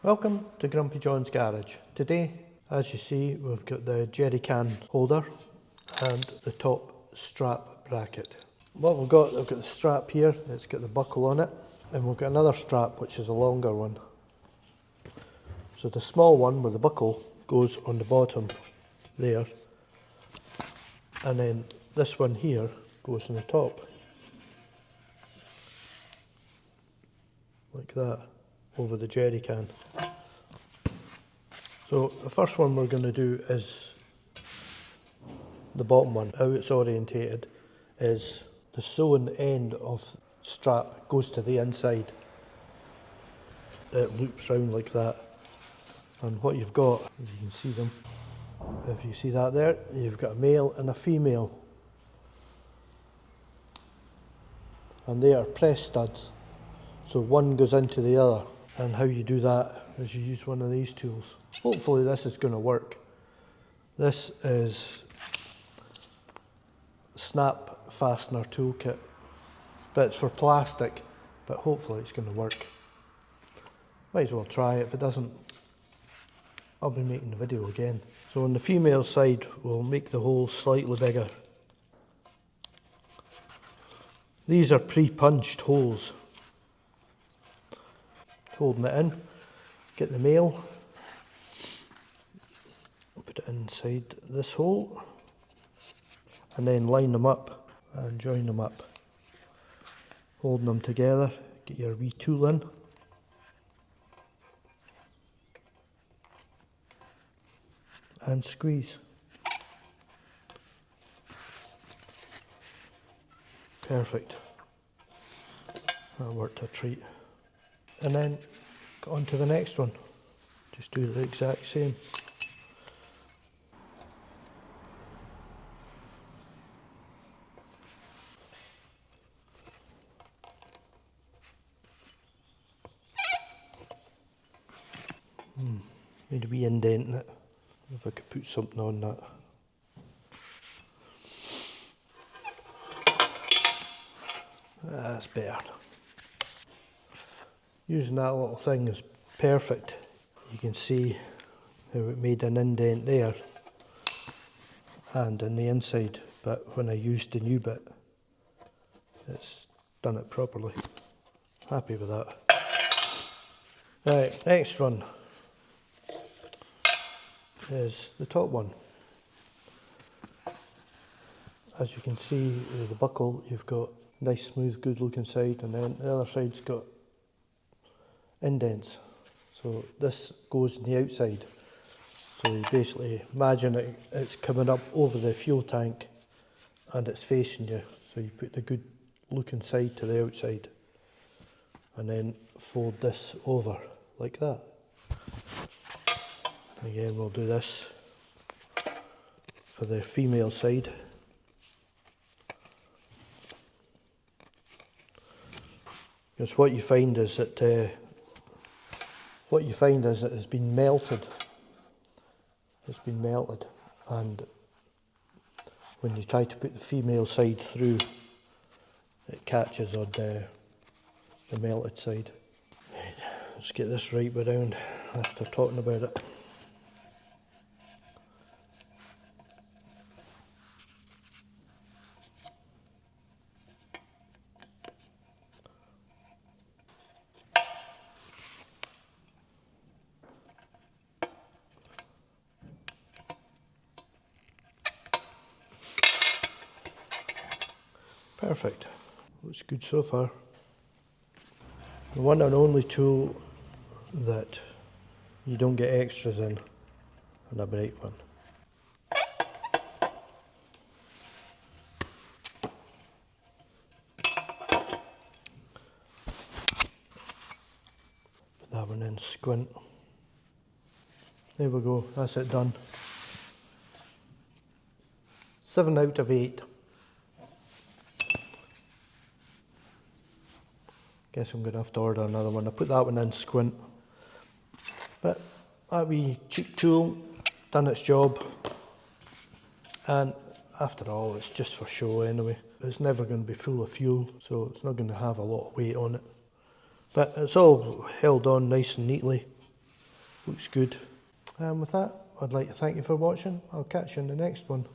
Welcome to Grumpy John's Garage. Today, as you see, we've got the jerry can holder and the top strap bracket. What we've got the strap here, it's got the buckle on it, and we've got another strap which is a longer one. So the small one with the buckle goes on the bottom there, and then this one here goes on the top, like that, over the jerry can. So the first one we're going to do is the bottom one. How it's orientated is the sewn end of strap goes to the inside. It loops round like that. And what you've got, if you can see them, if you see that there, you've got a male and a female. And they are press studs. So one goes into the other. And how you do that is you use one of these tools. Hopefully this is going to work. This is snap fastener toolkit. But it's for plastic, but hopefully it's going to work. Might as well try it. If it doesn't, I'll be making the video again. So on the female side, we'll make the hole slightly bigger. These are pre-punched holes. Holding it in, get the male, put it inside this hole, and then line them up and join them up. Holding them together, get your wee tool in. And squeeze. Perfect. That worked a treat. And then go on to the next one. Just do the exact same. Need a wee indent in it. If I could put something on that. That's better. Using that little thing is perfect. You can see how it made an indent there and in the inside, but when I used the new bit, it's done it properly. Happy with that. Right, next one is the top one. As you can see, the buckle, you've got nice, smooth, good looking side, and then the other side's got indents. So this goes on the outside. So you basically imagine it's coming up over the fuel tank and it's facing you. So you put the good looking side to the outside and then fold this over like that. Again, we'll do this for the female side. Because what you find is that it has been melted. It's been melted, and when you try to put the female side through, it catches on the melted side. Right, let's get this right around after talking about it. Perfect. Looks good so far. The one and only tool that you don't get extras in, and a bright one. Put that one in, squint. There we go, that's it done. 7 out of 8. Guess I'm going to have to order another one. I put that one in, squint. But that wee cheap tool done its job. And after all, it's just for show anyway. It's never going to be full of fuel, so it's not going to have a lot of weight on it. But it's all held on nice and neatly. looks good. And with that, I'd like to thank you for watching. I'll catch you in the next one.